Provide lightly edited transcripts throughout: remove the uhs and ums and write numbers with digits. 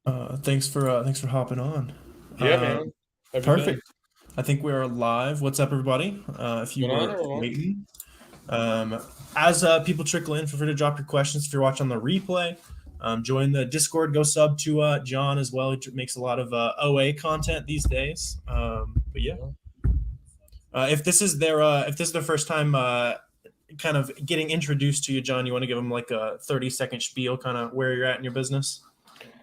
Thanks for hopping on. Yeah, Uh, man. Have you been? Perfect. I think we're live. What's up, everybody? If you What's going on, were everyone? waiting, um, as people trickle in, feel free to drop your questions if you're watching on the replay. Join the Discord. Go sub to John as well. He makes a lot of OA content these days. But yeah, Yeah. if this is their first time kind of getting introduced to you, John, you want to give them like a 30-second spiel, kind of where you're at in your business?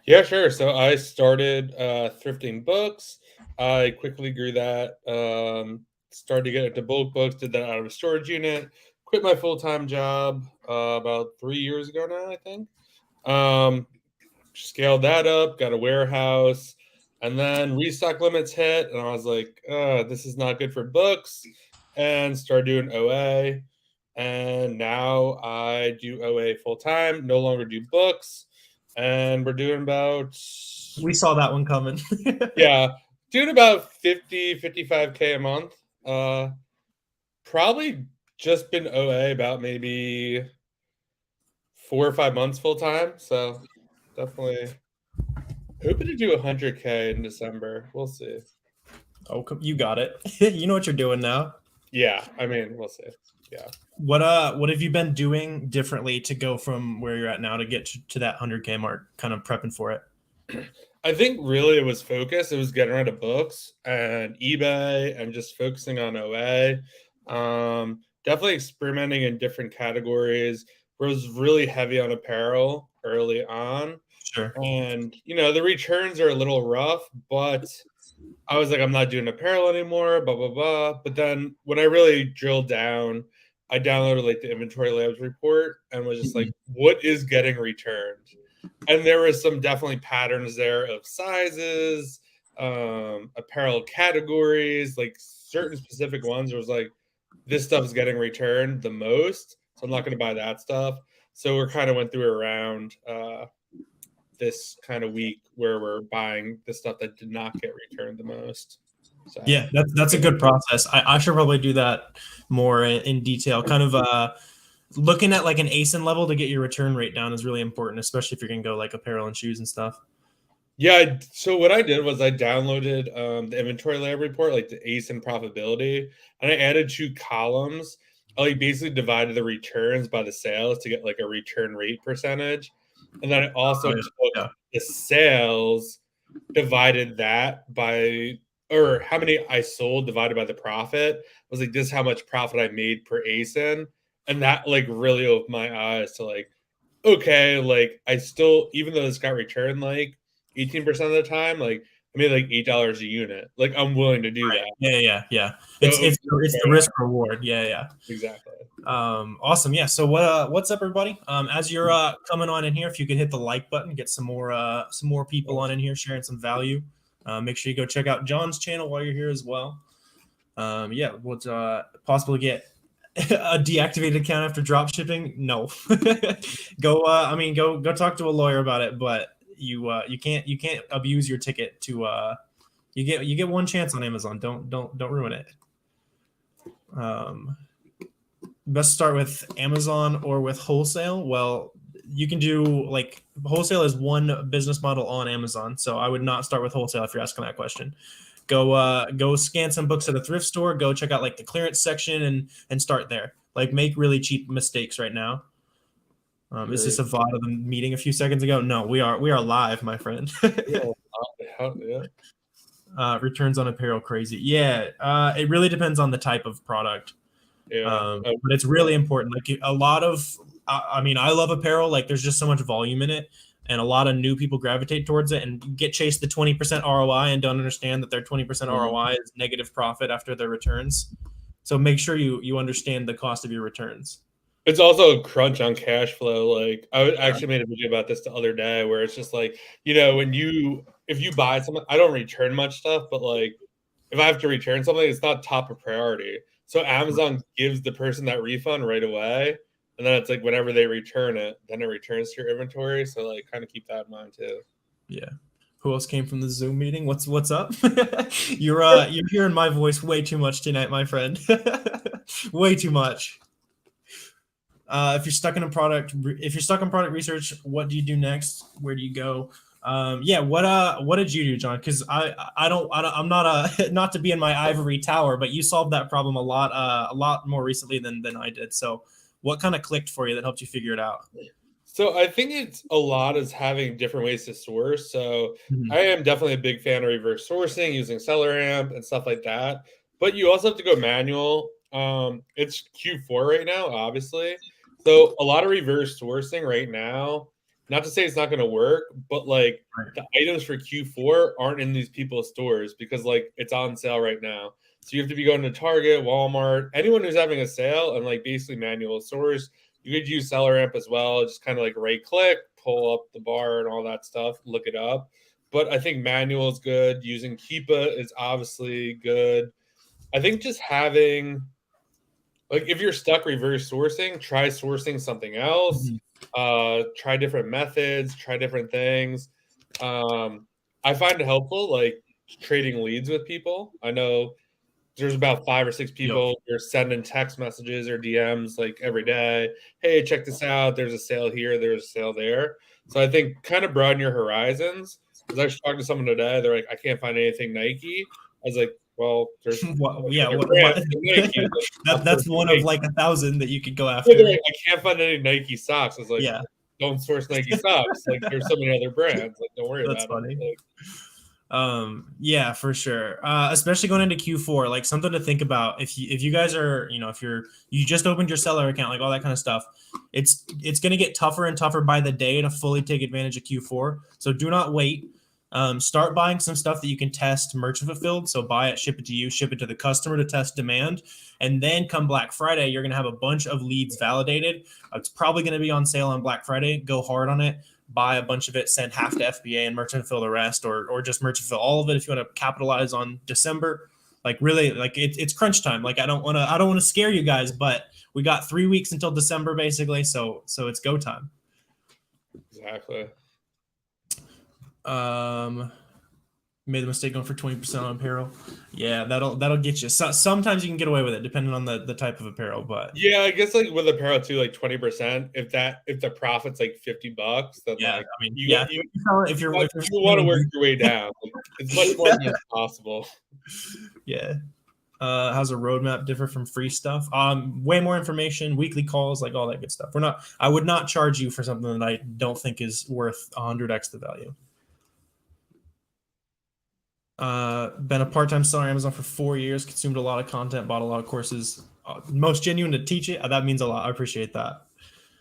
Yeah, sure. So I started thrifting books. I quickly grew that. Started to get into bulk books. Did that out of a storage unit. Quit my full time job about 3 years ago now, I think. Um, Scaled that up. Got a warehouse, and then restock limits hit, and I was like, "This is not good for books," and started doing OA. And now I do OA full time, no longer do books. And we're doing about, We saw that one coming. yeah, doing about 55K a month. Uh, Probably just been OA about maybe 4 or 5 months full time. So definitely hoping to do 100K in December. We'll see. Oh, you got it. You know what you're doing now. Yeah, I mean, we'll see. Yeah. What have you been doing differently to go from where you're at now to get to that 100K mark, kind of prepping for it? I think really it was focus. It was getting rid of books and eBay and just focusing on OA. Definitely experimenting in different categories. Was really heavy on apparel early on. Sure. And, the returns are a little rough, but I was like, I'm not doing apparel anymore, blah, blah, blah. But then when I really drilled down, I downloaded like the inventory labs report and was just like, Mhm. what is getting returned? And there was some definitely patterns there of sizes, apparel categories, like certain specific ones. It was like, this stuff is getting returned the most. So I'm not going to buy that stuff. So we're kind of went through around this kind of week where we're buying the stuff that did not get returned the most. So Yeah, that's a good process. I should probably do that more in detail. Kind of looking at like an ASIN level to get your return rate down is really important, especially if you're gonna go like apparel and shoes and stuff. yeah, so what I did was I downloaded the inventory lab report, like the ACE and profitability, and I added two columns. I like basically divided the returns by the sales to get like a return rate percentage. And then I also Oh took yeah, the sales, divided that by, or how many I sold divided by the profit. I was like, this is how much profit I made per ASIN. And that like really opened my eyes to like, okay, like I still, even though this got returned like 18% of the time, like I made like $8 a unit. Like I'm willing to do right. that. Yeah. So It's the risk reward. Yeah. exactly. Awesome. Yeah. So what's up, everybody? As you're coming on in here, if you could hit the like button, get some more people on in here sharing some value. Make sure you go check out John's channel while you're here as well. Yeah, what's possible to get a deactivated account after drop shipping? No. Go talk to a lawyer about it, but you can't abuse your ticket to you get one chance on Amazon. Don't ruin it. Um, Best start with Amazon or with wholesale. Well, you can do like wholesale is one business model on Amazon, so I would not start with wholesale if you're asking that question. Go scan some books at a thrift store. Go check out like the clearance section and start there. Like make really cheap mistakes right now. Is this Great. a VOD of the meeting a few seconds ago? No, we are live, my friend. Yeah. Returns on apparel crazy. Yeah, it really depends on the type of product. Yeah. But it's really important. Like a lot of, I mean, I love apparel. Like there's just so much volume in it, and a lot of new people gravitate towards it and get chased the 20% ROI and don't understand that their 20% Mhm. ROI is negative profit after their returns. So make sure you understand the cost of your returns. It's also a crunch on cash flow. Like Yeah. actually made a video about this the other day where it's just like, when if you buy something, I don't return much stuff, but like if I have to return something, it's not top of priority. So Amazon gives the person that refund right away. And then it's like whenever they return it, then it returns to your inventory. So like kind of keep that in mind too. Yeah. Who else came from the Zoom meeting? What's up? You're hearing my voice way too much tonight, my friend. Way too much. If you're stuck in product research, what do you do next? Where do you go? Yeah. What did you do, John? Because I'm not not to be in my ivory tower, but you solved that problem a lot more recently than I did. So, what kind of clicked for you that helped you figure it out? So I think it's a lot is having different ways to source. So Mhm. I am definitely a big fan of reverse sourcing using SellerAmp and stuff like that. But you also have to go manual. It's Q4 right now, obviously. So a lot of reverse sourcing right now, not to say it's not going to work, but like Right. the items for Q4 aren't in these people's stores because like it's on sale right now. So you have to be going to Target, Walmart, anyone who's having a sale and like basically manual source. You could use SellerAmp as well, just kind of like right click, pull up the bar and all that stuff, look it up. But I think manual is good. Using Keepa is obviously good. I think just having, like, if you're stuck reverse sourcing, try sourcing something else. Mhm. Try different methods, try different things. I find it helpful, like trading leads with people. I know there's about 5 or 6 Yep. people you're sending text messages or DMs like every day. Hey, check this out. There's a sale here. There's a sale there. So I think kind of broaden your horizons. Because I was talking to someone today. They're like, I can't find anything Nike. I was like, well, there's Yeah. other What? brands than Nike. Like, I'll That's source one of Nike. like 1,000 that you could go Yeah, they're after. like, I can't find any Nike socks. I was like, Yeah. don't source Nike socks. Like, there's so many other brands. Like, don't worry That's about it. funny. Like, Yeah, for sure. Especially going into Q4, like something to think about. If you guys are, if you just opened your seller account, like all that kind of stuff, it's going to get tougher and tougher by the day to fully take advantage of Q4. So do not wait. Start buying some stuff that you can test merchant fulfilled. So buy it, ship it to you, ship it to the customer to test demand, and then come Black Friday, you're going to have a bunch of leads validated. It's probably going to be on sale on Black Friday. Go hard on it, buy a bunch of it, send half to FBA and merchant fill the rest, or just merchant fill all of it if you want to capitalize on December. Like really, like it's crunch time. Like I don't want to scare you guys, but we got 3 weeks until December basically, so it's go time. exactly. Um, Made the mistake going for 20% on apparel. Yeah, that'll get you. Sometimes you can get away with it depending on the type of apparel, but Yeah, I guess like with apparel too, like 20%. If the profit's like $50, then yeah, like I mean, you yeah, got you if you're want if you're you want to spending work week- your way down. Like, as much margin as possible. yeah. How's a roadmap differ from free stuff? Way more information, weekly calls, like all that good stuff. I would not charge you for something that I don't think is worth 100x the value. Been a part-time seller on Amazon for 4 years, consumed a lot of content, bought a lot of courses. Most genuine to teach it. That means a lot. I appreciate that.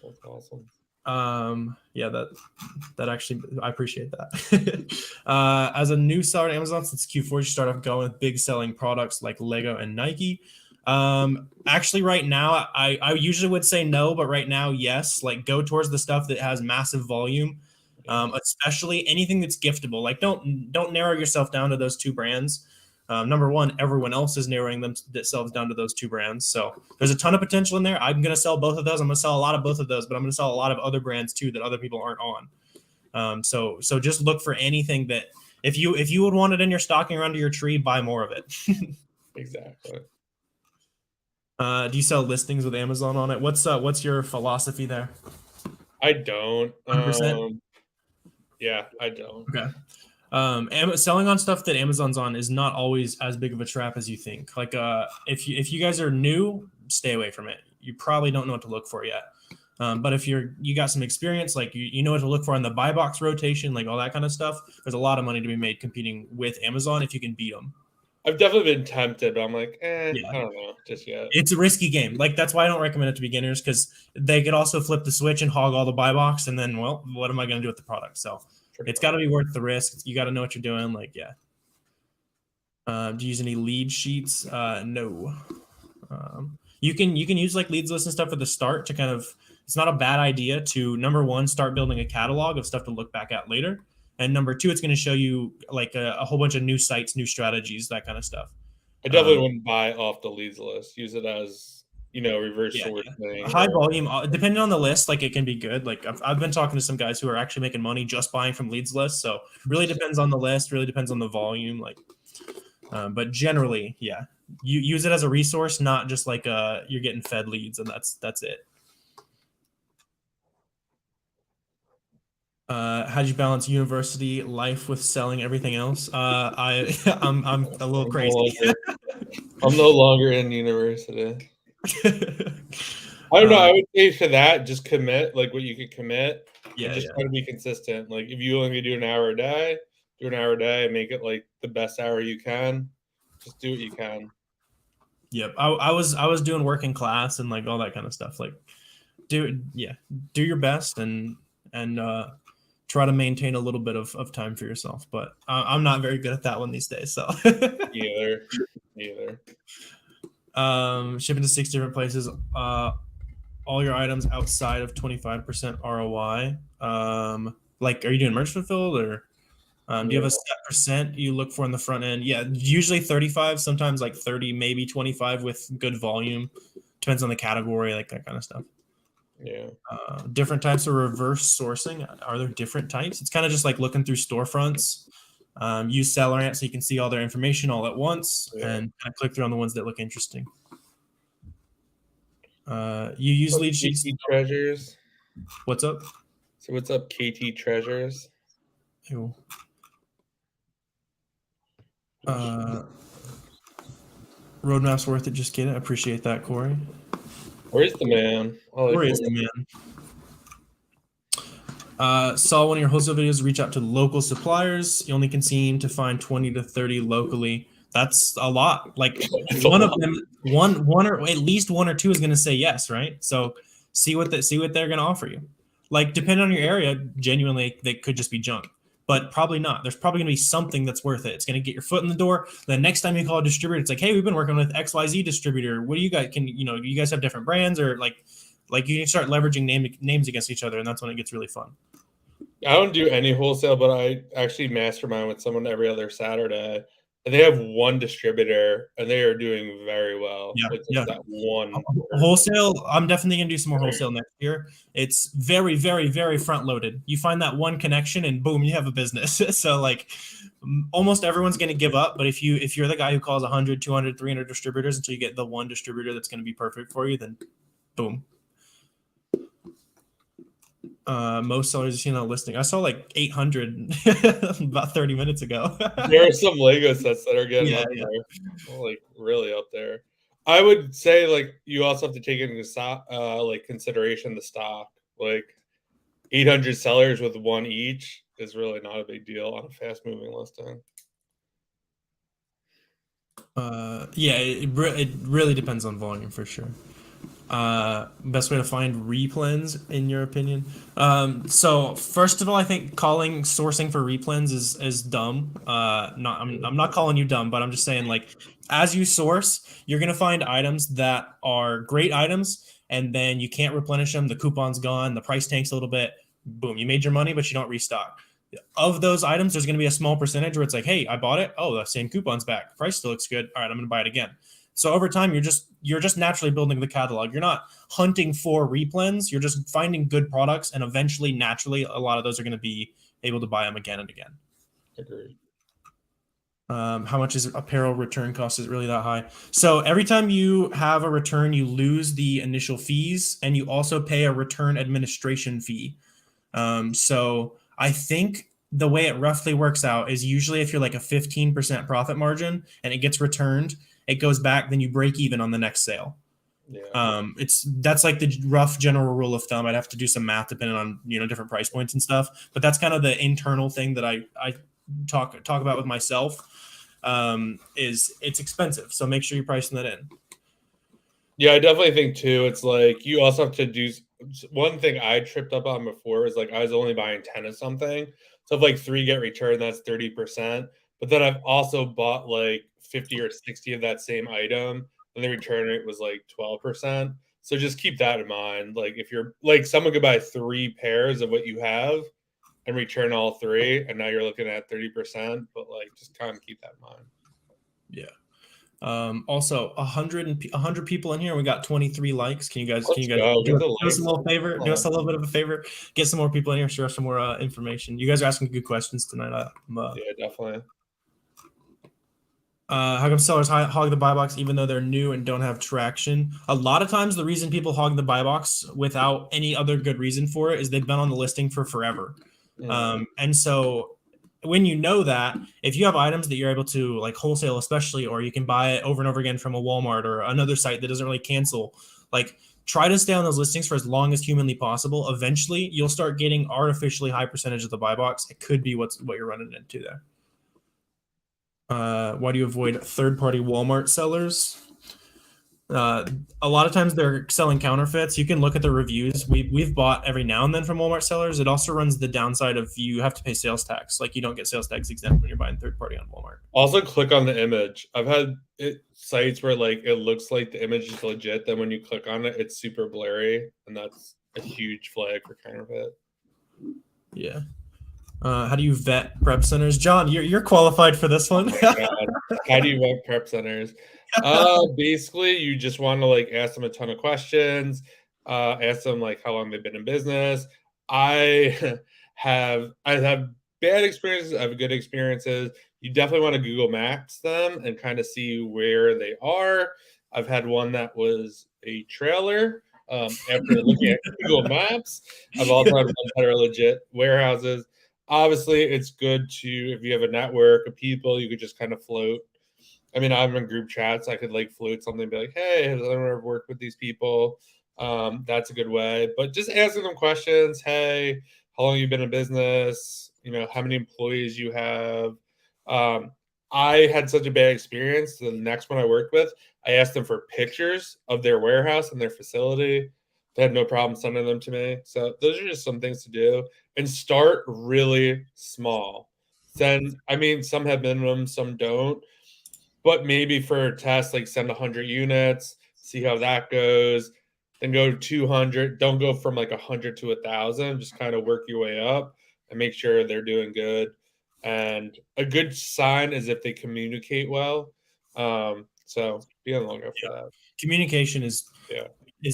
That's awesome. Yeah, that actually, I appreciate that. As a new seller on Amazon since Q4, you start off going with big selling products like Lego and Nike. Actually, right now, I usually would say no, but right now, yes. Like, go towards the stuff that has massive volume, especially anything that's giftable. Like, don't narrow yourself down to those two brands. Number one, everyone else is narrowing themselves down to those two brands. So there's a ton of potential in there. I'm going to sell both of those. I'm going to sell a lot of both of those, but I'm going to sell a lot of other brands too that other people aren't on. So just look for anything that if you would want it in your stocking or under your tree, buy more of it. Exactly. Do you sell listings with Amazon on it? What's your philosophy there? I don't. 100%. Yeah, I don't. Okay. Selling on stuff that Amazon's on is not always as big of a trap as you think. Like, if you guys are new, stay away from it. You probably don't know what to look for yet. But if you got some experience, like you know what to look for in the buy box rotation, like all that kind of stuff, there's a lot of money to be made competing with Amazon if you can beat them. I've definitely been tempted, but I'm like, Yeah. I don't know, just yet. It's a risky game. Like that's why I don't recommend it to beginners because they could also flip the switch and hog all the buy box, and then well, what am I going to do with the product? So it's got to be worth the risk. You got to know what you're doing. Like yeah. Do you use any lead sheets? No. You can use like leads list and stuff at the start to kind of. It's not a bad idea to number one start building a catalog of stuff to look back at later, and number two, it's going to show you like a whole bunch of new sites, new strategies, that kind of stuff. I definitely wouldn't buy off the leads list. Use it as reverse source thing. High volume, depending on the list, like it can be good. Like I've been talking to some guys who are actually making money just buying from leads lists. So really depends on the list, really depends on the volume. Like, but generally, yeah, you use it as a resource, not just like you're getting fed leads and that's it. How'd you balance university life with selling everything else? I'm a little crazy. I'm no longer in university. I don't know. I would say for that, just commit like what you could commit, and just try to be consistent. Like if you only do an hour a day, do an hour a day and make it like the best hour you can. Just do what you can. Yep. I was doing work in class and like all that kind of stuff. Like do your best and try to maintain a little bit of time for yourself. But I'm not very good at that one these days. So Either. Shipping to 6 different places. All your items outside of 25% ROI. Like, are you doing merch fulfilled or do you have a set percent you look for in the front end? Yeah, usually 35, sometimes like 30, maybe 25 with good volume. Depends on the category, like that kind of stuff. Yeah. Different types of reverse sourcing. Are there different types? It's kind of just like looking through storefronts. Use SellerAmp so you can see all their information all at once and kind of click through on the ones that look interesting. You use lead sheets. Treasures. What's up? So what's up, KT Treasures? Ew. Roadmap's worth it. Just kidding. I appreciate that, Corey. Where's the man? Where is the man? Saw one of your wholesale videos. Reach out to local suppliers. You only can seem to find 20 to 30 locally. That's a lot. Like one of them, one or at least one or two is going to say yes, right? So see what they're going to offer you. Like depending on your area, genuinely they could just be junk, but probably not. There's probably going to be something that's worth it. It's going to get your foot in the door. The next time you call a distributor, it's like, hey, we've been working with XYZ distributor. What do you guys you guys have different brands or like you can start leveraging names against each other, and that's when it gets really fun. I don't do any wholesale, but I actually mastermind with someone every other Saturday. And they have one distributor, and they are doing very well. Yeah. That one wholesale. I'm definitely gonna do some more wholesale next year. It's very, very, very front loaded. You find that one connection, and boom, you have a business. So like, almost everyone's gonna give up. But if you're the guy who calls 100, 200, 300 distributors until you get the one distributor that's gonna be perfect for you, then boom. Most sellers you see on listing. I saw like 800 about 30 minutes ago. There are some Lego sets that are getting up there, like really up there. I would say like you also have to take into like consideration the stock. Like 800 sellers with one each is really not a big deal on a fast moving listing. It really depends on volume for sure. Best way to find replens in your opinion? So first of all, I think sourcing for replens is dumb. I'm not calling you dumb, but I'm just saying like as you source, you're gonna find items that are great items, and then you can't replenish them. The coupon's gone, the price tanks a little bit. Boom, you made your money, but you don't restock. Of those items, there's gonna be a small percentage where it's like, hey, I bought it. Oh, the same coupon's back. Price still looks good. All right, I'm gonna buy it again. So over time, you're just naturally building the catalog. You're not hunting for replens. You're just finding good products, and eventually, naturally, a lot of those are going to be able to buy them again and again. Agreed. How much is apparel return cost? Is it really that high? So every time you have a return, you lose the initial fees, and you also pay a return administration fee. So I think the way it roughly works out is usually if you're like a 15% profit margin and it gets returned, it goes back, then you break even on the next sale. Yeah. That's like the rough general rule of thumb. I'd have to do some math depending on different price points and stuff, but that's kind of the internal thing that I talk about with myself. Is it's expensive, so make sure you're pricing that in. Yeah, I definitely think too. It's like you also have to do one thing I tripped up on before is like I was only buying 10 of something, so if like 3 get returned, that's 30%. But then I've also bought like 50 or 60 of that same item, and the return rate was like 12%. So just keep that in mind. Like if you're like someone could buy 3 pairs of what you have and return all 3, and now you're looking at 30%. But like just kind of keep that in mind. Yeah. Also, 100 people in here. We got 23 likes. Can you guys do us a little favor? Do us a little bit of a favor. Get some more people in here. Share some more information. You guys are asking good questions tonight. Yeah, definitely. How come sellers hog the buy box even though they're new and don't have traction? A lot of times the reason people hog the buy box without any other good reason for it is they've been on the listing for forever. And so when you know that, if you have items that you're able to like wholesale, especially, or you can buy it over and over again from a Walmart or another site that doesn't really cancel, like try to stay on those listings for as long as humanly possible. Eventually, you'll start getting artificially high percentage of the buy box. It could be what you're running into there. Why do you avoid third-party Walmart sellers? A lot of times they're selling counterfeits. You can look at the reviews. We've bought every now and then from Walmart sellers. It also runs the downside of you have to pay sales tax. Like you don't get sales tax exempt when you're buying third party on Walmart. Also, click on the image. I've had sites where like it looks like the image is legit. Then when you click on it, it's super blurry, and that's a huge flag for counterfeit. Yeah. How do you vet prep centers? John, you're qualified for this one. How do you vet prep centers? Basically, you just want to like ask them a ton of questions. Ask them like how long they've been in business. I have bad experiences. I have good experiences. You definitely want to Google Maps them and kind of see where they are. I've had one that was a trailer. After looking at Google Maps, I've also had ones that are legit warehouses. Obviously, it's good to, if you have a network of people, you could just kind of float. I mean, I'm in group chats. I could like float something and be like, hey, has anyone ever worked with these people? That's a good way. But just asking them questions. Hey, how long have you been in business? You know, how many employees you have? I had such a bad experience. The next one I worked with, I asked them for pictures of their warehouse and their facility. They had no problem sending them to me. So those are just some things to do. And start really small. Then, I mean, some have minimums, some don't. But maybe for a test, like send 100 units, see how that goes. Then go to 200. Don't go from like 100 to 1,000. Just kind of work your way up and make sure they're doing good. And a good sign is if they communicate well. So be on the lookout for that. Communication is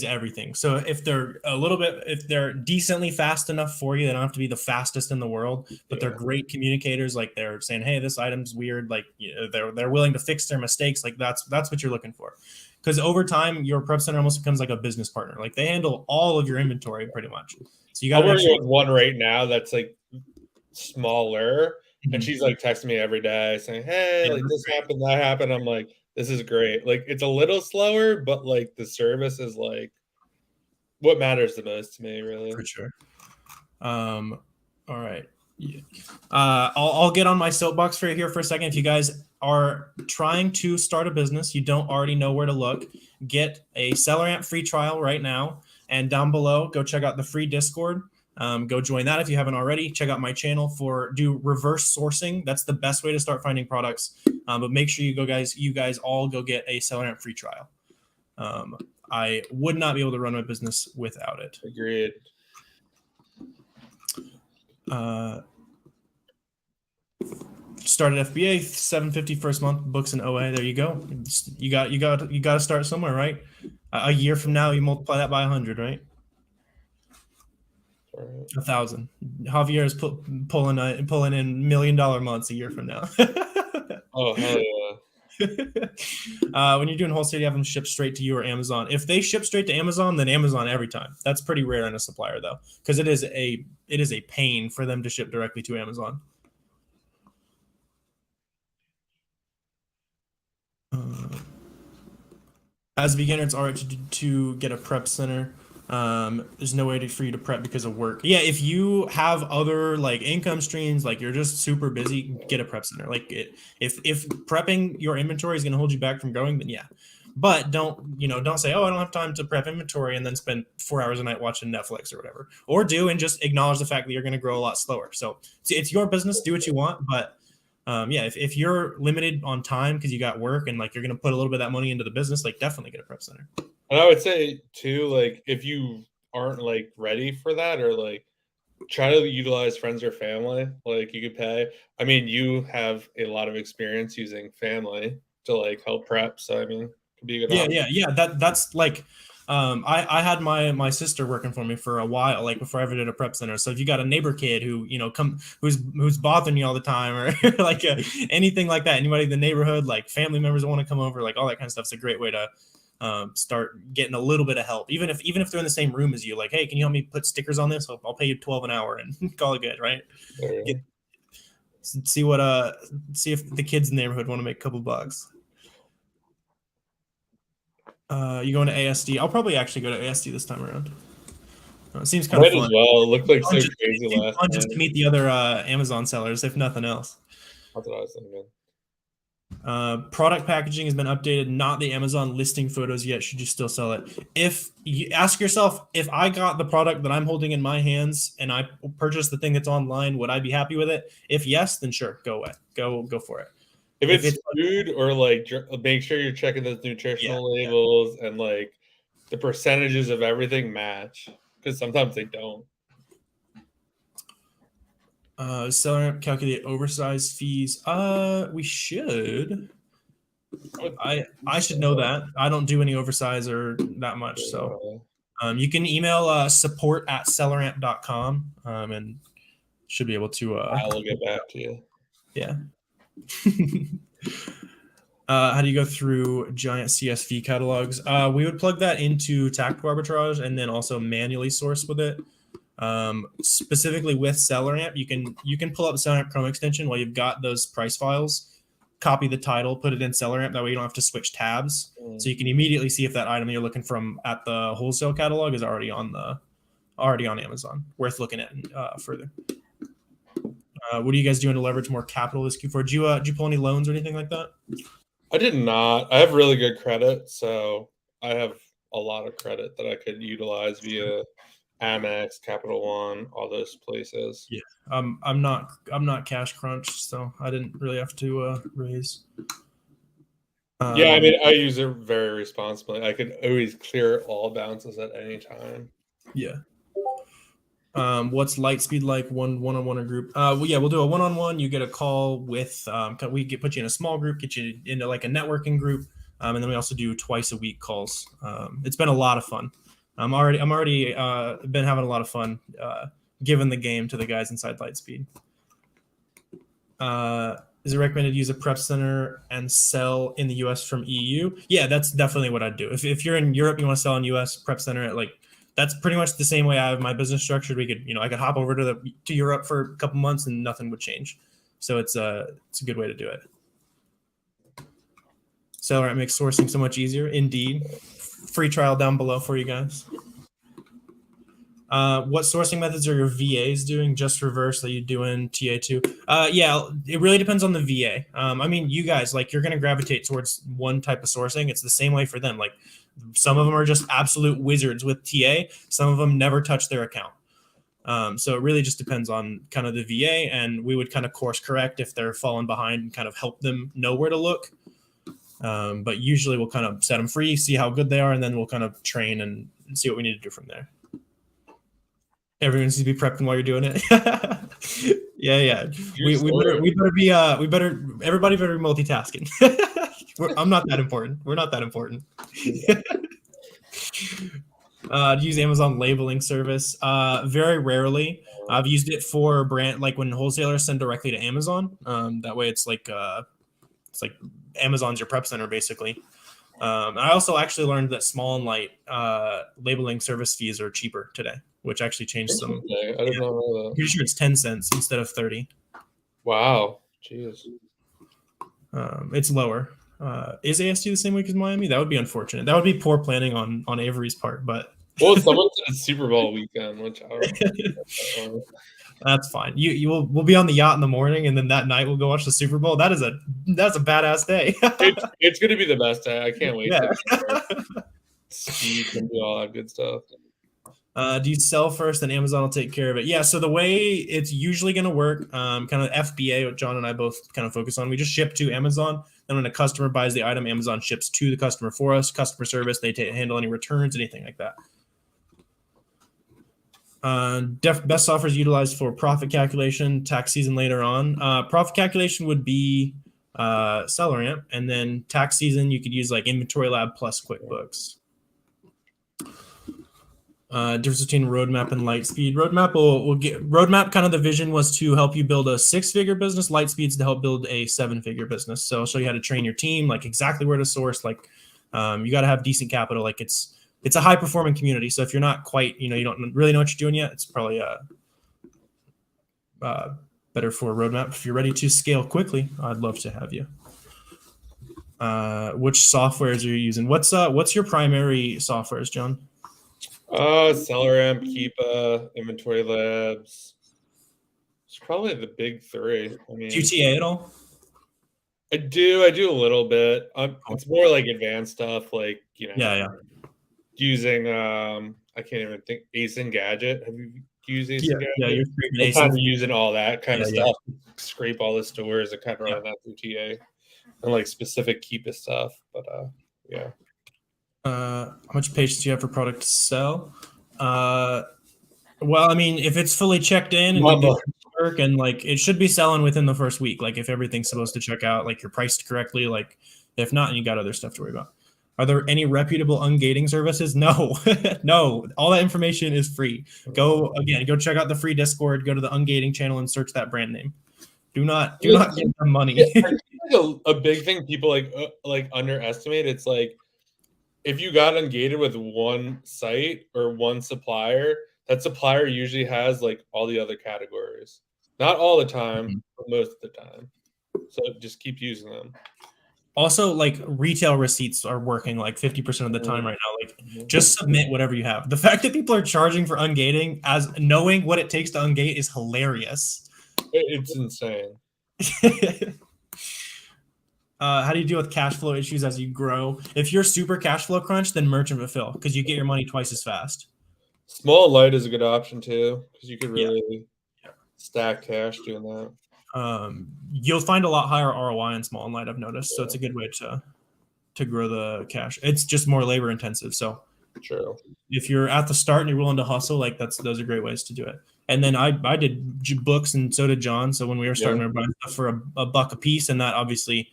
everything. So if they're decently fast enough for you, they don't have to be the fastest in the world, but they're great communicators. Like they're saying, hey, this item's weird. Like they're willing to fix their mistakes. Like that's what you're looking for. Because over time, your prep center almost becomes like a business partner. Like they handle all of your inventory pretty much. So you got to working with one right now that's like smaller. And she's like texting me every day saying, hey, like this happened, that happened. I'm like, this is great. Like it's a little slower, but like the service is like what matters the most to me, really. For sure. All right. Yeah. I'll get on my soapbox for here for a second. If you guys are trying to start a business, you don't already know where to look, get a SellerAmp free trial right now. And down below, go check out the free Discord. Go join that if you haven't already. Check out my channel do reverse sourcing. That's the best way to start finding products. But make sure you guys all go get a SellerAmp free trial. I would not be able to run my business without it. Agreed. Started FBA, $750 first month, books and OA. There you go. You got to start somewhere, right? A year from now, you multiply that by 100, right? 1,000. Javier is pulling in $1 million months a year from now. Oh hell yeah! When you're doing wholesale, you have them ship straight to you or Amazon. If they ship straight to Amazon, then Amazon every time. That's pretty rare in a supplier though, because it is a pain for them to ship directly to Amazon. As a beginner, it's alright to get a prep center. There's no way for you to prep because of work. Yeah, if you have other like income streams, like you're just super busy, get a prep center. Like if prepping your inventory is going to hold you back from growing, then yeah. But don't say, oh, I don't have time to prep inventory and then spend 4 hours a night watching Netflix or whatever. Or do and just acknowledge the fact that you're going to grow a lot slower. So it's your business, do what you want, but yeah, if you're limited on time because you got work and like you're going to put a little bit of that money into the business, like definitely get a prep center. And I would say too, like if you aren't like ready for that, or like try to utilize friends or family, like you could pay. I mean, you have a lot of experience using family to like help prep, so I mean, it could be a good option. Yeah. That's like, I had my sister working for me for a while, like before I ever did a prep center. So if you got a neighbor kid who who's bothering you all the time, or like anything like that, anybody in the neighborhood, like family members that want to come over, like all that kind of stuff, it's a great way to start getting a little bit of help, even if they're in the same room as you. Like, hey, can you help me put stickers on this? I'll pay you $12 an hour and call it good, right? See if the kids in the neighborhood want to make a couple bucks. You going to ASD? I'll probably actually go to ASD this time around. It seems kind of fun. As well. It looked like so crazy last time. Just to meet the other Amazon sellers, if nothing else. That's what I was thinking. Product packaging has been updated, not the Amazon listing photos yet. Should you still sell it? If you ask yourself, if I got the product that I'm holding in my hands and I purchased the thing that's online, would I be happy with it? If yes, then sure, go away. Go for it. If it's food, or like, make sure you're checking those nutritional labels and like the percentages of everything match, because sometimes they don't. SellerAmp calculate oversized fees. We should. I should know that. I don't do any oversize or that much. So you can email support@selleramp.com and should be able to. I'll get back to you. Yeah. How do you go through giant CSV catalogs? We would plug that into Tactical Arbitrage and then also manually source with it. Specifically with SellerAmp, you can pull up the SellerAmp Chrome extension while you've got those price files, copy the title, put it in SellerAmp. That way you don't have to switch tabs. So you can immediately see if that item you're looking from at the wholesale catalog is already on Amazon. Worth looking at further. What are you guys doing to leverage more capital this Q4? Did you pull any loans or anything like that? I did not. I have really good credit, so I have a lot of credit that I could utilize via Amex, Capital One, all those places. Yeah, I'm not cash crunched, so I didn't really have to raise. Yeah, I mean, I use it very responsibly. I could always clear all balances at any time. Yeah. What's Lightspeed like? One-on-one or group? We'll do a one-on-one. You get a call with put you in a small group, get you into like a networking group, and then we also do twice a week calls. It's been a lot of fun. I'm already been having a lot of fun giving the game to the guys inside Lightspeed. Is it recommended to use a prep center and sell in the US from EU? Yeah, that's definitely what I'd do. If you're in Europe, you want to sell in US, prep center at that's pretty much the same way I have my business structured. I could hop over to Europe for a couple months and nothing would change. So it's a good way to do it. SellerAmp makes sourcing so much easier. Indeed. Free trial down below for you guys. What sourcing methods are your VAs doing? Just reverse that you doing TA2? Yeah, it really depends on the VA. I mean, you guys, you're going to gravitate towards one type of sourcing. It's the same way for them. Some of them are just absolute wizards with TA. Some of them never touch their account. So it really just depends on kind of the VA, and we would kind of course correct if they're falling behind and kind of help them know where to look. But usually we'll kind of set them free, see how good they are, and then we'll kind of train and see what we need to do from there. Everyone needs to be prepping while you're doing it. Yeah. Everybody better be multitasking. I'm not that important. We're not that important. Use Amazon labeling service. Very rarely. I've used it for brand, when wholesalers send directly to Amazon. That way it's like Amazon's your prep center basically. I also actually learned that small and light labeling service fees are cheaper today, which actually changed some. I didn't know that. Pretty sure it's 10 cents instead of 30. Wow. Jeez. It's lower. Is ASD the same week as Miami? That would be unfortunate. That would be poor planning on Avery's part, but someone said Super Bowl weekend, which I don't know. That's fine. We'll be on the yacht in the morning, and then that night we'll go watch the Super Bowl. That's a badass day. It's going to be the best day. I can't wait. Yeah. Speed and do all that good stuff. Do you sell first, then Amazon will take care of it? Yeah. So the way it's usually going to work, kind of FBA, what John and I both kind of focus on, we just ship to Amazon. Then when a customer buys the item, Amazon ships to the customer for us. Customer service, they handle any returns, anything like that. Best software is utilized for profit calculation, tax season later on. Profit calculation would be SellerAmp, and then tax season you could use Inventory Lab plus QuickBooks. Difference between Roadmap and Lightspeed. Roadmap kind of the vision was to help you build a 6-figure business. Lightspeed's to help build a 7-figure business. So I'll show you how to train your team, exactly where to source, You got to have decent capital. Like it's a high performing community. So if you're not quite, you don't really know what you're doing yet, it's probably better for a roadmap. If you're ready to scale quickly, I'd love to have you. Which softwares are you using? What's your primary softwares, John? SellerAmp, Keepa, Inventory Labs. It's probably the big three. I mean, Do you TA at all? I do a little bit. It's more like advanced stuff, like Yeah. Using I can't even think, Ace and Gadget. Have you used Ace and Gadget? Yeah, you're I'm kind of using all that kind of stuff. Yeah. Scrape all the stores and kind of run that through TA and like specific Keepa stuff. But yeah. How much patience do you have for product to sell? Well, I mean, if it's fully checked in and you do work, and like it should be selling within the first week. Like if everything's supposed to check out, like you're priced correctly. Like if not, you got other stuff to worry about. Are there any reputable ungating services? No, no. All that information is free. Go check out the free Discord. Go to the ungating channel and search that brand name. Do not give them money. Yeah, I think a big thing people like underestimate. It's like if you got ungated with one site or one supplier, that supplier usually has like all the other categories. Not all the time, but most of the time. So just keep using them. Also, like retail receipts are working like 50% of the time right now. Like just submit whatever you have. The fact that people are charging for ungating as knowing what it takes to ungate is hilarious. It's insane. How do you deal with cash flow issues as you grow? If you're super cash flow crunch, then merchant fulfill because you get your money twice as fast. Small and light is a good option too because you could really stack cash doing that. You'll find a lot higher ROI in small and light, I've noticed. So it's a good way to grow the cash. It's just more labor intensive. So true. If you're at the start and you're willing to hustle, like those are great ways to do it. And then I did books and so did John. So when we were starting to buy stuff for a buck a piece, and that obviously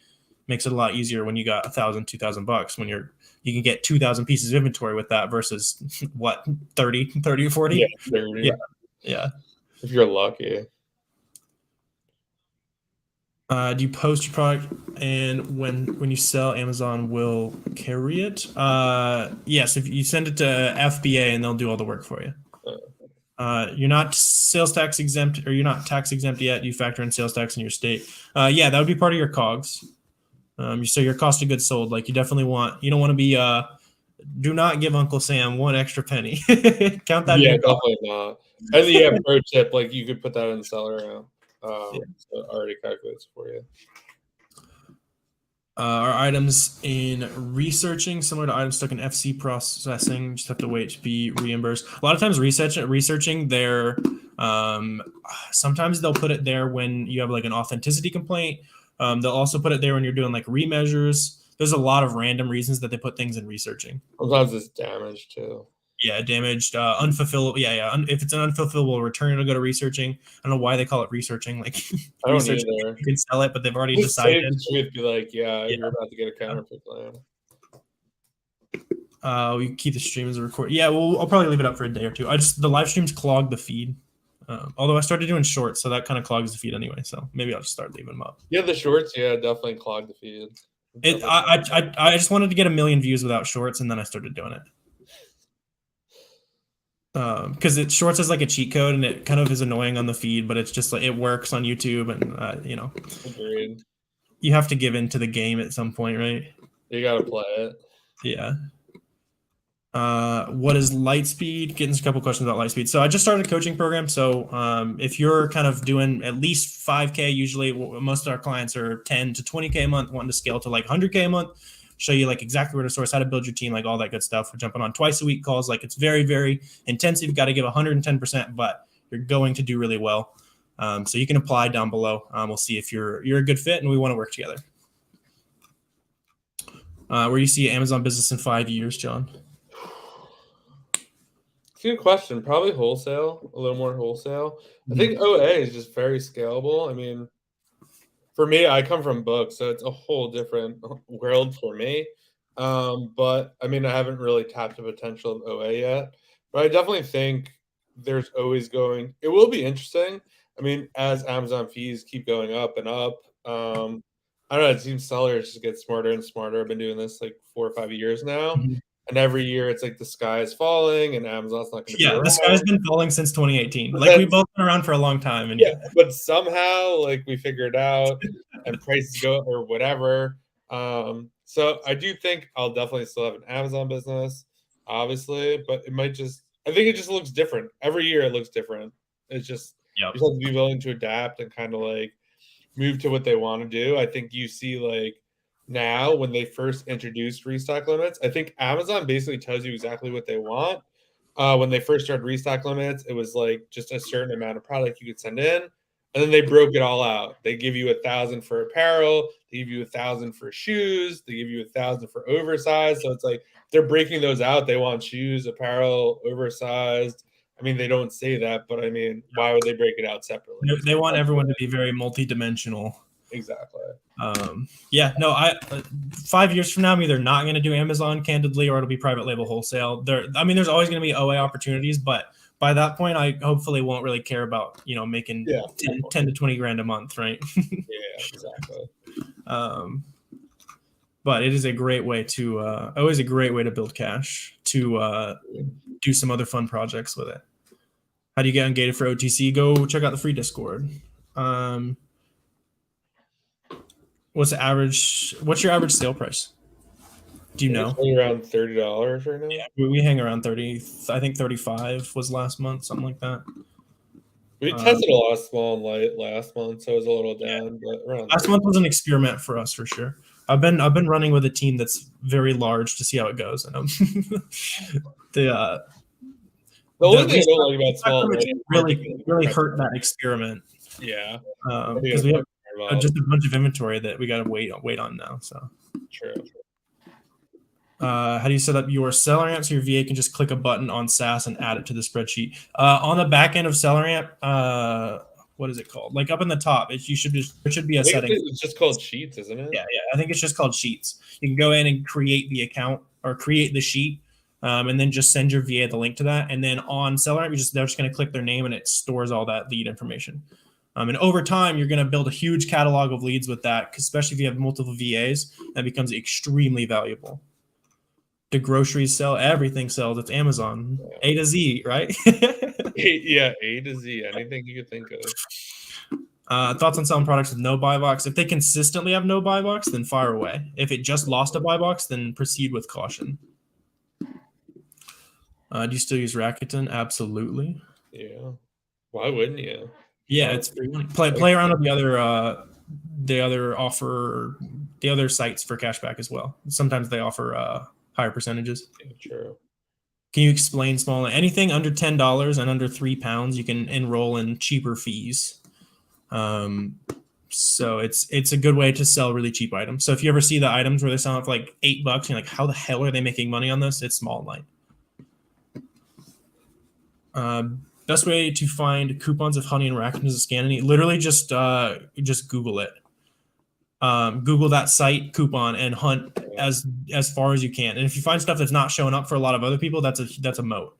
makes it a lot easier when you got $1,000, $2,000 when you can get 2,000 pieces of inventory with that versus what 30 or 40. Yeah, 30. Yeah. If you're lucky. Do you post your product and when you sell, Amazon will carry it? Yes, if you send it to FBA and they'll do all the work for you. You're not sales tax exempt, or you're not tax exempt yet. You factor in sales tax in your state. Yeah, that would be part of your COGS. So your cost of goods sold, like you don't want to be, do not give Uncle Sam one extra penny. Count that. Yeah, definitely not. And the pro tip, like you could put that in SellerAmp. So it already calculates for you. Are items in researching similar to items stuck in FC processing? Just have to wait to be reimbursed. A lot of times researching, they're sometimes they'll put it there when you have like an authenticity complaint. They'll also put it there when you're doing like remeasures. There's a lot of random reasons that they put things in researching. Sometimes it's damaged too. Yeah, damaged, unfulfillable. Yeah. If it's an unfulfillable return, it'll go to researching. I don't know why they call it researching. Like, I don't either. You can sell it, but they've already decided. You'd be like, you're about to get a counterfeit claim. We keep the stream as a record. Yeah, well, I'll probably leave it up for a day or two. The live streams clog the feed. Although I started doing shorts, so that kind of clogs the feed anyway. So maybe I'll just start leaving them up. Yeah, the shorts, definitely clog the feed. I just wanted to get 1 million views without shorts, and then I started doing it. Because shorts is like a cheat code, and it kind of is annoying on the feed, but it's just like it works on YouTube, and Agreed. You have to give in to the game at some point, right? You gotta play it. Yeah. What is Lightspeed? Getting a couple questions about Lightspeed. So I just started a coaching program. So if you're kind of doing at least 5K, usually most of our clients are 10 to 20K a month, wanting to scale to like 100K a month. Show you like exactly where to source, how to build your team, like all that good stuff. We're jumping on twice a week calls. Like it's very, very intensive. You've got to give 110%, but you're going to do really well. So you can apply down below. We'll see if you're a good fit and we want to work together. Where do you see Amazon business in 5 years, John? Good question. Probably wholesale, a little more wholesale. I think OA is just very scalable. I mean, for me, I come from books, so it's a whole different world for me. But I mean, I haven't really tapped the potential of OA yet. But I definitely think there's always it will be interesting. I mean, as Amazon fees keep going up and up, I don't know. It seems sellers just get smarter and smarter. I've been doing this like 4 or 5 years now, Mhm. and every year it's like the sky is falling, and Amazon's not going to be Yeah, around. the sky's been falling since 2018. But Like we've both been around for a long time, and yeah, yeah. but somehow like we figure it out, and prices go or whatever. So I do think I'll definitely still have an Amazon business, obviously, but it might just. I think it just looks different every year. It looks different. It's just Yep. you just have to be willing to adapt and kind of like move to what they want to do. I think you see like now when they first introduced restock limits, I think Amazon basically tells you exactly what they want. When they first started restock limits, it was like just a certain amount of product you could send in, and then they broke it all out. They give you 1,000 for apparel, they give you 1,000 for shoes, they give you 1,000 for oversized. So it's like they're breaking those out. They want shoes, apparel, oversized. I mean, they don't say that, but I mean, why would they break it out separately? They want everyone to be very multi-dimensional. Exactly. Yeah, no, 5 years from now, I'm either not going to do Amazon candidly, or it'll be private label wholesale. I mean, there's always going to be OA opportunities, but by that point, I hopefully won't really care about, making 10 to 20 grand a month. Right. Yeah, exactly. But it is a great way to, always a great way to build cash, to do some other fun projects with it. How do you get ungated for OTC? Go check out the free Discord. What's your average sale price? Do you know? It's around $30 right now. Yeah, we hang around 30. I think 35 was last month, something like that. We tested a lot of small and light last month, so it was a little down, but around last month was an experiment for us for sure. I've been running with a team that's very large to see how it goes. And the only thing I don't like about small and light really hurt that experiment. Yeah, because we have just a bunch of inventory that we got to wait on now. So true. How do you set up your SellerAmp so your VA can just click a button on SaaS and add it to the spreadsheet? On the back end of SellerAmp, what is it called? Like up in the top, there should be a setting. It's just called Sheets, isn't it? Yeah. I think it's just called Sheets. You can go in and create the account or create the sheet, and then just send your VA the link to that. And then on SellerAmp, they're just going to click their name and it stores all that lead information. And over time, you're going to build a huge catalog of leads with that, especially if you have multiple VAs. That becomes extremely valuable. The groceries sell, everything sells. It's Amazon, A to Z, right? Yeah, A to Z, anything you could think of. Thoughts on selling products with no buy box? If they consistently have no buy box, then fire away. If it just lost a buy box, then proceed with caution. Do you still use Rakuten? Absolutely. Yeah. Why wouldn't you? Yeah, it's free money. Play around with the other sites for cashback as well. Sometimes they offer higher percentages. Yeah, true. Can you explain anything under $10 and under £3? You can enroll in cheaper fees. So it's a good way to sell really cheap items. So if you ever see the items where they sell for like $8, you're like, how the hell are they making money on this? It's small and light. Best way to find coupons of honey and Rakuten is a scan. Literally just Google it. Google that site coupon and hunt as far as you can. And if you find stuff that's not showing up for a lot of other people, that's a moat.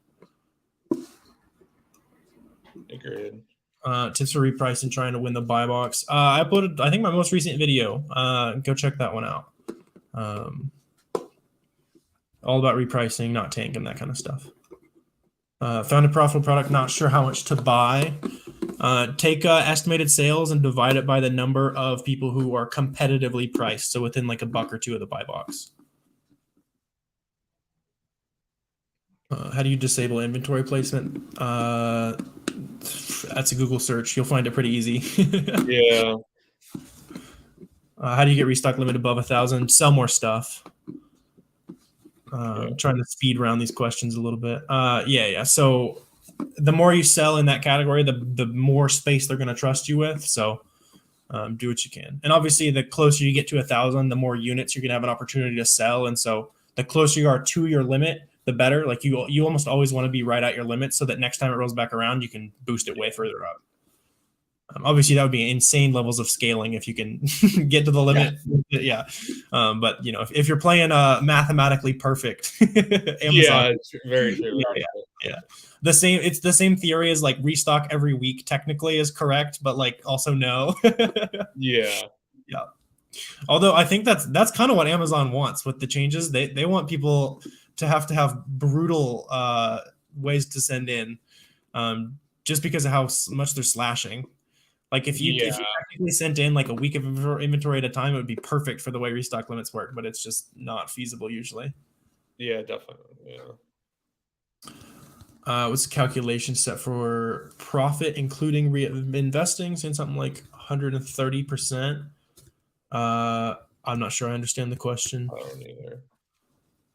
Agreed. Tips for repricing, trying to win the buy box. I uploaded, I think, my most recent video. Go check that one out. All about repricing, not tanking, that kind of stuff. Found a profitable product, not sure how much to buy. Take estimated sales and divide it by the number of people who are competitively priced. So within like a buck or two of the buy box. How do you disable inventory placement? That's a Google search. You'll find it pretty easy. Yeah. How do you get restock limit above 1,000? Sell more stuff. Trying to speed around these questions a little bit. Yeah. So the more you sell in that category, the more space they're going to trust you with. So do what you can. And obviously, the closer you get to 1,000, the more units you're going to have an opportunity to sell. And so the closer you are to your limit, the better. Like you almost always want to be right at your limit so that next time it rolls back around, you can boost it way further up. Obviously, that would be insane levels of scaling if you can get to the limit. Yeah. But if you're playing mathematically perfect, Amazon, yeah, it's very true. Yeah. It's the same theory as like restock every week technically is correct, but like also no. Yeah. Although I think that's kind of what Amazon wants with the changes. They want people to have brutal ways to send in, just because of how much they're slashing. Like if you Yeah, technically sent in like a week of inventory at a time, it would be perfect for the way restock limits work, but it's just not feasible usually. yeah, definitely. Yeah. What's the calculation set for profit, including reinvesting? Saying something like 130%. I'm not sure I understand the question. I don't either.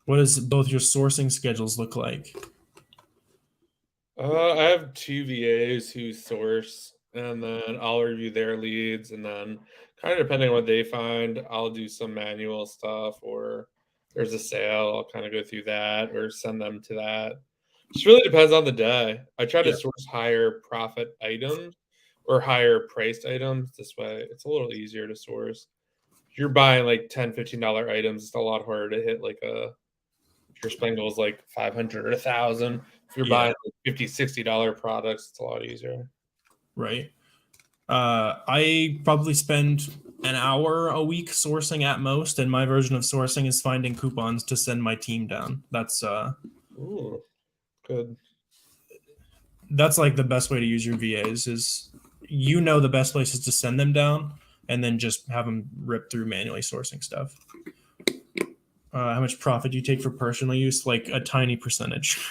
What does both your sourcing schedules look like? I have two VAs who source, and then I'll review their leads, and then kind of depending on what they find, I'll do some manual stuff, or there's a sale, I'll kind of go through that, or send them to that. Just really depends on the day. I try to Yeah. source higher profit items or higher priced items. This way, it's a little easier to source. If you're buying like $10, $15 items, it's a lot harder to hit like a if your spend goal is like 500 or 1,000. If you're Yeah. buying like $50, $60 products, it's a lot easier. Right. I probably spend an hour a week sourcing at most, and my version of sourcing is finding coupons to send my team down. Ooh, good. That's like the best way to use your VAs is the best places to send them down, and then just have them rip through manually sourcing stuff. How much profit do you take for personal use? Like a tiny percentage.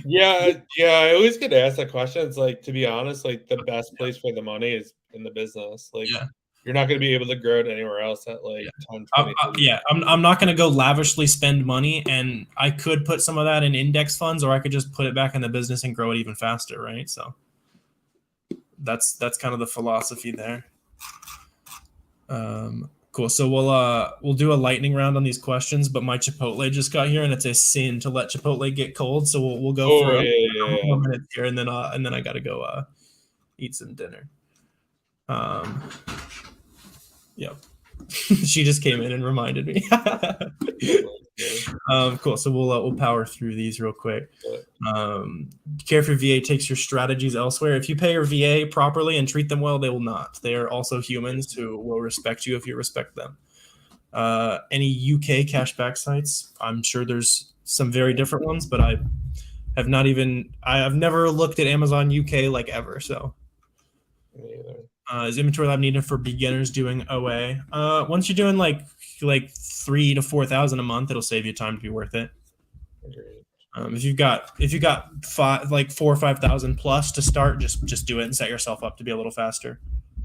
Yeah, I always get asked that question. It's like, to be honest, like the best place for the money is in the business. Like Yeah. you're not going to be able to grow it anywhere else at like 10, 20. Yeah, I'm not going to go lavishly spend money, and I could put some of that in index funds, or I could just put it back in the business and grow it even faster, right? So that's kind of the philosophy there. Cool. So we'll do a lightning round on these questions, but my Chipotle just got here, and it's a sin to let Chipotle get cold. So we'll go Oh, for a yeah. couple more minutes here, and then I got to go eat some dinner. Yep. She just came in and reminded me. Cool. So we'll power through these real quick. Care if your VA takes your strategies elsewhere. If you pay your VA properly and treat them well, they will not. They are also humans who will respect you if you respect them. Any UK cashback sites? I'm sure there's some very different ones, but I have never looked at Amazon UK like ever. So. Is Inventory Lab needed for beginners doing OA? Once you're doing like 3,000 to 4,000 a month, it'll save you time to be worth it. If you've got 4,000 or 5,000 plus to start, just do it and set yourself up to be a little faster.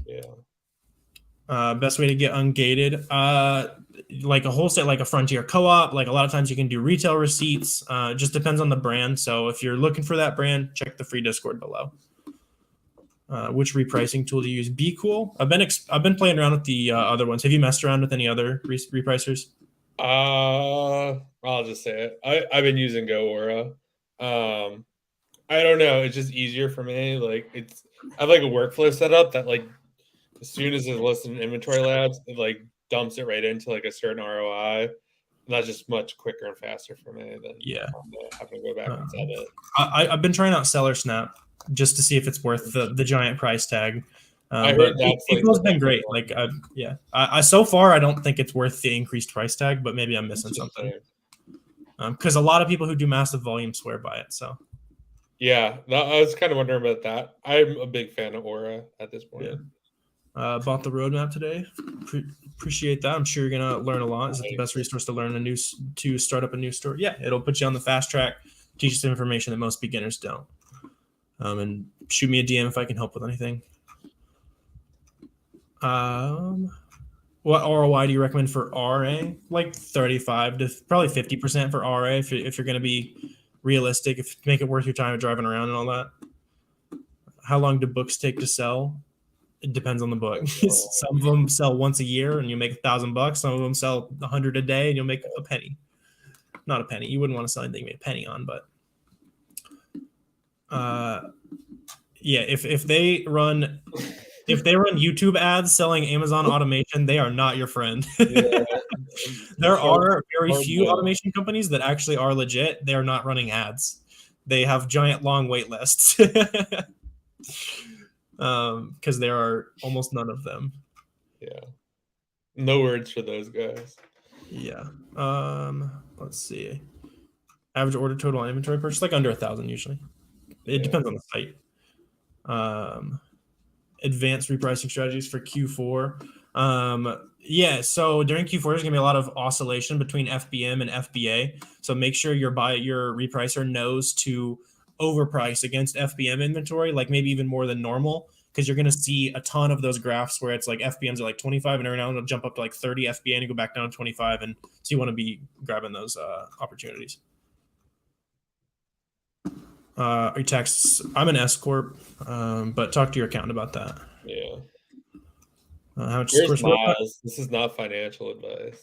Yeah. Best way to get ungated, like a wholesale, like a Frontier Co-op. Like a lot of times you can do retail receipts. Just depends on the brand. So if you're looking for that brand, check the free Discord below. Which repricing tool do you use? Be Cool. I've been playing around with the other ones. Have you messed around with any other repricers? I'll just say it. I've been using GoAura. I don't know. It's just easier for me. Like I have like a workflow set up that like as soon as it's listed in Inventory Labs, it like dumps it right into like a certain ROI. And that's just much quicker and faster for me than having to go back and set it. I've been trying out SellerSnap just to see if it's worth the giant price tag. I But heard that's People's been great. Like I so far I don't think it's worth the increased price tag, but maybe I'm missing something. Because a lot of people who do massive volume swear by it. So yeah, I was kind of wondering about that. I'm a big fan of Aura at this point. Yeah. Bought the roadmap today. Appreciate that. I'm sure you're gonna learn a lot. Is it the best resource to start up a new store? Yeah, it'll put you on the fast track, teach you some information that most beginners don't. And shoot me a DM if I can help with anything. What ROI do you recommend for RA? Like 35 to probably 50% for RA if you're going to be realistic, if make it worth your time of driving around and all that. How long do books take to sell? It depends on the book. Some of them sell once a year and you make $1,000. Some of them sell 100 a day and you'll make a penny. Not a penny. You wouldn't want to sell anything you make a penny on, but yeah, if they run YouTube ads selling Amazon automation, they are not your friend. Yeah. There are very few automation companies that actually are legit. They are not running ads. They have giant long wait lists because there are almost none of them. Yeah. No words for those guys. Yeah. Let's see. Average order total on inventory purchase, like under 1,000 usually. It depends on the site. Advanced repricing strategies for Q4. Yeah, so during Q4, there's gonna be a lot of oscillation between FBM and FBA. So make sure your repricer knows to overprice against FBM inventory, like maybe even more than normal, because you're gonna see a ton of those graphs where it's like FBMs are like 25, and every now and then it'll jump up to like 30 FBA and go back down to 25, and so you want to be grabbing those opportunities. Your taxes. I'm an S corp, but talk to your accountant about that. Yeah. How much Where's Miles? This is not financial advice.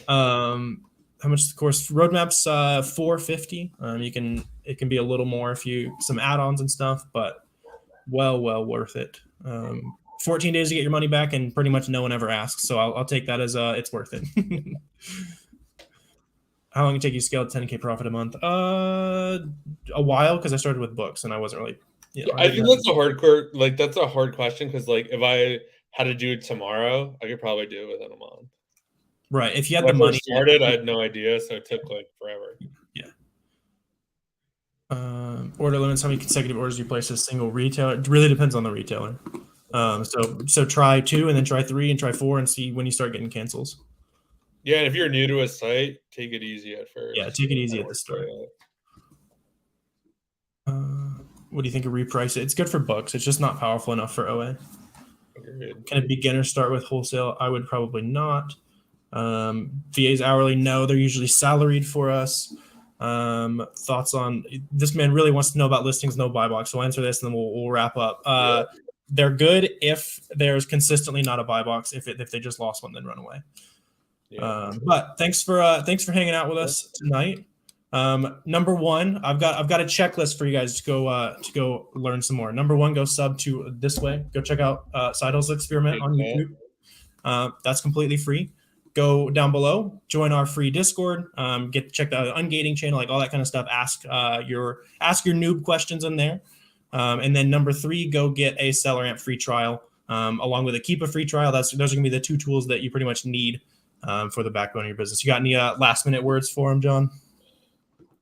How much the course roadmaps? 450. It can be a little more if you some add-ons and stuff, but well worth it. 14 days to get your money back, and pretty much no one ever asks, so I'll take that as it's worth it. How long did it take you to scale to 10K profit a month? A while, because I started with books and I wasn't really. I think that's a hardcore. Like that's a hard question because like if I had to do it tomorrow, I could probably do it within a month. Right. If you had when the money. Started, I had no idea, so it took like forever. Yeah. Order limits. How many consecutive orders you place as a single retailer? It really depends on the retailer. So try 2 and then try 3 and try 4 and see when you start getting cancels. Yeah, and if you're new to a site, take it easy at first. Yeah, take it easy at the start. What do you think of reprice it? It's good for books. It's just not powerful enough for OA. Agreed. Can a beginner start with wholesale? I would probably not. VAs hourly? No, they're usually salaried for us. Thoughts on this? Man really wants to know about listings, no buy box. So I'll answer this and then we'll wrap up. Yeah. They're good if there's consistently not a buy box. If they just lost one, then run away. Yeah. But thanks for hanging out with us tonight. Number 1, I've got a checklist for you guys to go learn some more. Number 1, go sub to this way. Go check out Side Hustle Experiment on YouTube. That's completely free. Go down below, join our free Discord. Check out the ungating channel, like all that kind of stuff. Ask your noob questions in there. And then number 3, go get a SellerAmp free trial, along with a Keep a free trial. Those are gonna be the 2 tools that you pretty much need for the backbone of your business. You got any last minute words for them, John?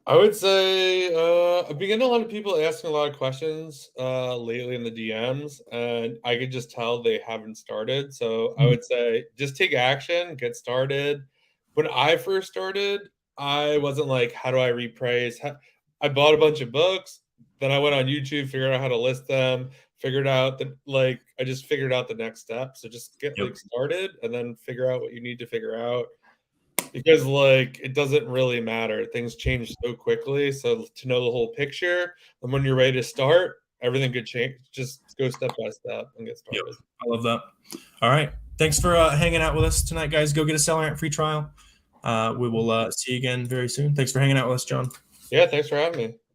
I would say I've been getting a lot of people asking a lot of questions lately in the DMs, and I could just tell they haven't started. So I would say just take action, get started. When I first started, I wasn't like, how do I reprice? I bought a bunch of books, then I went on YouTube, figured out how to list them, figured out that I just figured out the next step. So just get started and then figure out what you need to figure out. Because it doesn't really matter. Things change so quickly. So to know the whole picture, and when you're ready to start, everything could change. Just go step by step and get started. Yep. I love that. All right. Thanks for hanging out with us tonight, guys. Go get a SellerAmp free trial. We will see you again very soon. Thanks for hanging out with us, John. Yeah, thanks for having me.